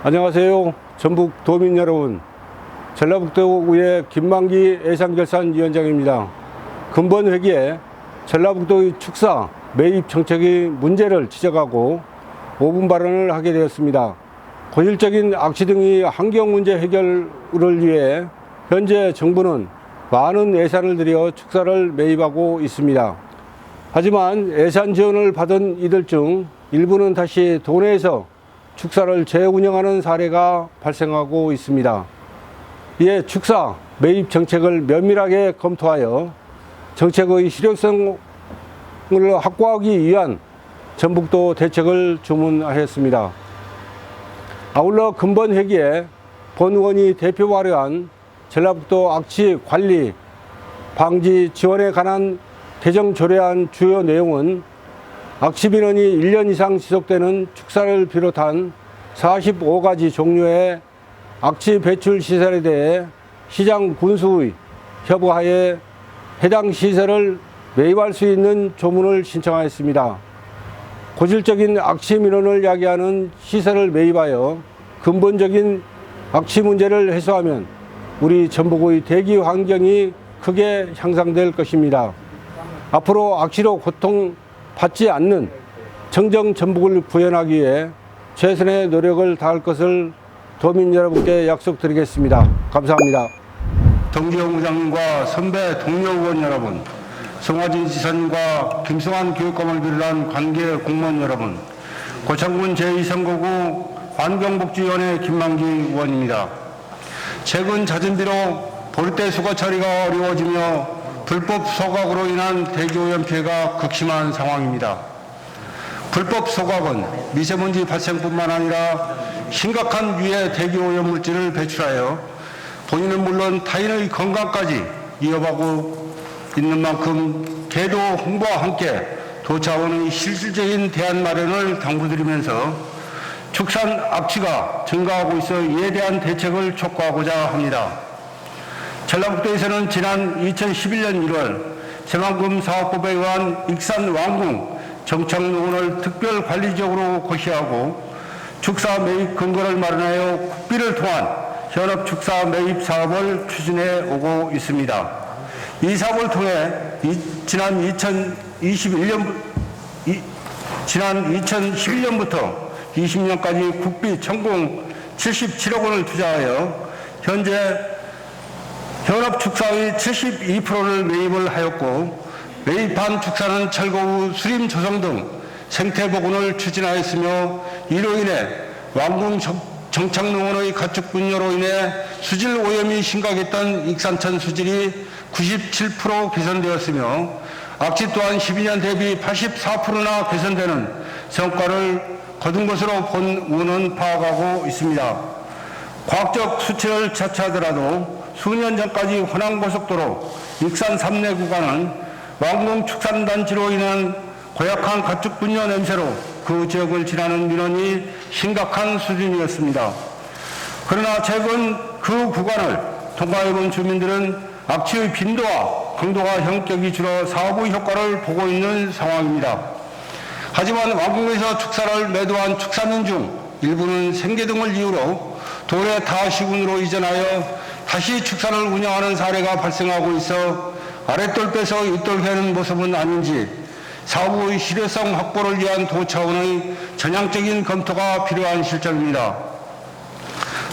안녕하세요. 전북 도민 여러분. 전라북도의 김만기 예산결산위원장입니다. 근본 회기에 전라북도의 축사 매입 정책의 문제를 지적하고 5분 발언을 하게 되었습니다. 고질적인 악취 등의 환경 문제 해결을 위해 현재 정부는 많은 예산을 들여 축사를 매입하고 있습니다. 하지만 예산 지원을 받은 이들 중 일부는 다시 도내에서 축사를 재운영하는 사례가 발생하고 있습니다. 이에 축사 매입 정책을 면밀하게 검토하여 정책의 실효성을 확보하기 위한 전북도 대책을 주문하였습니다. 아울러 근본 회기에 본 의원이 대표 발의한 전라북도 악취 관리 방지 지원에 관한 개정 조례안 주요 내용은 악취 민원이 1년 이상 지속되는 축사를 비롯한 45가지 종류의 악취 배출 시설에 대해 시장 군수의 협의하에 해당 시설을 매입할 수 있는 조문을 신청하였습니다. 고질적인 악취 민원을 야기하는 시설을 매입하여 근본적인 악취 문제를 해소하면 우리 전북의 대기 환경이 크게 향상될 것입니다. 앞으로 악취로 고통받지 않는 청정 전북을 구현하기 위해 최선의 노력을 다할 것을 도민 여러분께 약속드리겠습니다. 감사합니다. 정지영 부장님과 선배 동료 의원 여러분, 송화진 지사님과 김승환 교육감을 비롯한 관계 공무원 여러분, 고창군 제2선거구 환경복지위원회 김만기 의원입니다. 최근 잦은 비로 보리대 수거 처리가 어려워지며 불법 소각으로 인한 대기오염 피해가 극심한 상황입니다. 불법 소각은 미세먼지 발생뿐만 아니라 심각한 유해 대기오염 물질을 배출하여 본인은 물론 타인의 건강까지 위협하고 있는 만큼 계도 홍보와 함께 도 차원의 실질적인 대안 마련을 당부드리면서 축산 악취가 증가하고 있어 이에 대한 대책을 촉구하고자 합니다. 전라북도에서는 지난 2011년 1월 새만금 사업법에 의한 익산 왕궁 정착농원을 특별관리지역으로 고시하고 축사 매입 근거를 마련하여 국비를 통한 현업 축사 매입 사업을 추진해 오고 있습니다. 이 사업을 통해 지난 2011년부터 20년까지 국비 천공 77억 원을 투자하여 현재 현업 축사의 72%를 매입을 하였고 매입한 축사는 철거 후 수림 조성 등 생태 복원을 추진하였으며 이로 인해 왕궁 정착농원의 가축 분뇨로 인해 수질 오염이 심각했던 익산천 수질이 97% 개선되었으며 악취 또한 12년 대비 84%나 개선되는 성과를 거둔 것으로 본 의원은 파악하고 있습니다. 과학적 수치를 차치하더라도 수년 전까지 호남고속도로 익산 3내 구간은 왕궁 축산단지로 인한 고약한 가축 분뇨 냄새로 그 지역을 지나는 민원이 심각한 수준이었습니다. 그러나 최근 그 구간을 통과해본 주민들은 악취의 빈도와 강도가 현격히 줄어 사업의 효과를 보고 있는 상황입니다. 하지만 왕궁에서 축사를 매도한 축사민 중 일부는 생계 등을 이유로 도내 타 시군으로 이전하여 다시 축사를 운영하는 사례가 발생하고 있어 아랫돌 빼서 윗돌 해는 모습은 아닌지 사업의 실효성 확보를 위한 도 차원의 전향적인 검토가 필요한 실정입니다.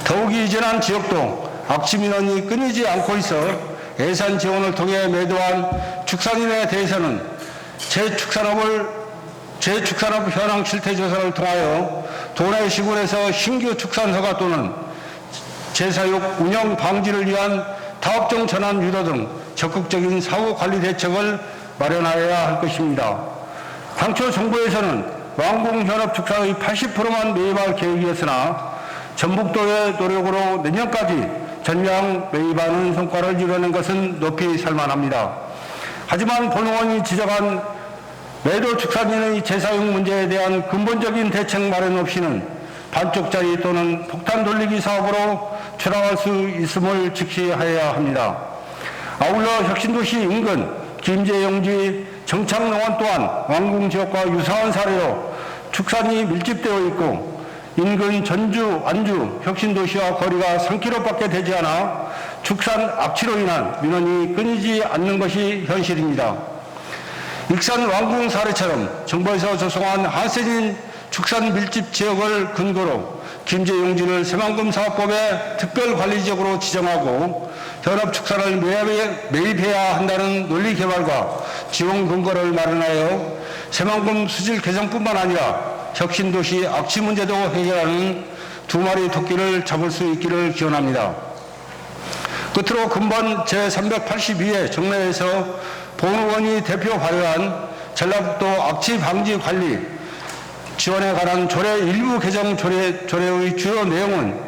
더욱이 이전한 지역도 악취 민원이 끊이지 않고 있어 예산 지원을 통해 매도한 축산인에 대해서는 재축산업 현황 실태 조사를 통하여 도내 시군에서 신규 축산허가 또는 재사육 운영 방지를 위한 타업종 전환 유도 등 적극적인 사후 관리 대책을 마련하여야 할 것입니다. 당초 정부에서는 왕궁 현업 축사의 80%만 매입할 계획이었으나 전북도의 노력으로 내년까지 전량 매입하는 성과를 이뤄낸 것은 높이 살만합니다. 하지만 본 의원이 지적한 매도 축산인의 재사용 문제에 대한 근본적인 대책 마련 없이는 반쪽짜리 또는 폭탄 돌리기 사업으로 추락할 수 있음을 직시하여야 합니다. 아울러 혁신도시 인근 김제용지 정착농원 또한 왕궁 지역과 유사한 사례로 축산이 밀집되어 있고 인근 전주, 안주, 혁신도시와 거리가 3km밖에 되지 않아 축산 악취로 인한 민원이 끊이지 않는 것이 현실입니다. 익산 왕궁 사례처럼 정부에서 조성한 한센인 축산 밀집 지역을 근거로 김제용지를 새만금 사업법에 특별관리지역으로 지정하고 현업축산을 매입해야 한다는 논리 개발과 지원 근거를 마련하여 새만금 수질 개선뿐만 아니라 혁신도시 악취 문제도 해결하는 두 마리 토끼를 잡을 수 있기를 기원합니다. 끝으로 근본 제382회 정례에서 본 의원이 대표 발의한 전라북도 악취 방지 관리 지원에 관한 조례 일부 개정 조례의 주요 내용은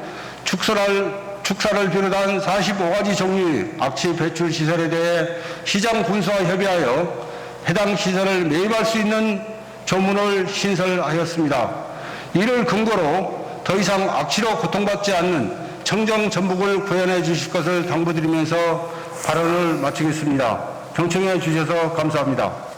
축사를 비롯한 45가지 종류의 악취 배출 시설에 대해 시장 군수와 협의하여 해당 시설을 매입할 수 있는 조문을 신설하였습니다. 이를 근거로 더 이상 악취로 고통받지 않는 청정 전북을 구현해 주실 것을 당부드리면서 발언을 마치겠습니다. 경청해 주셔서 감사합니다.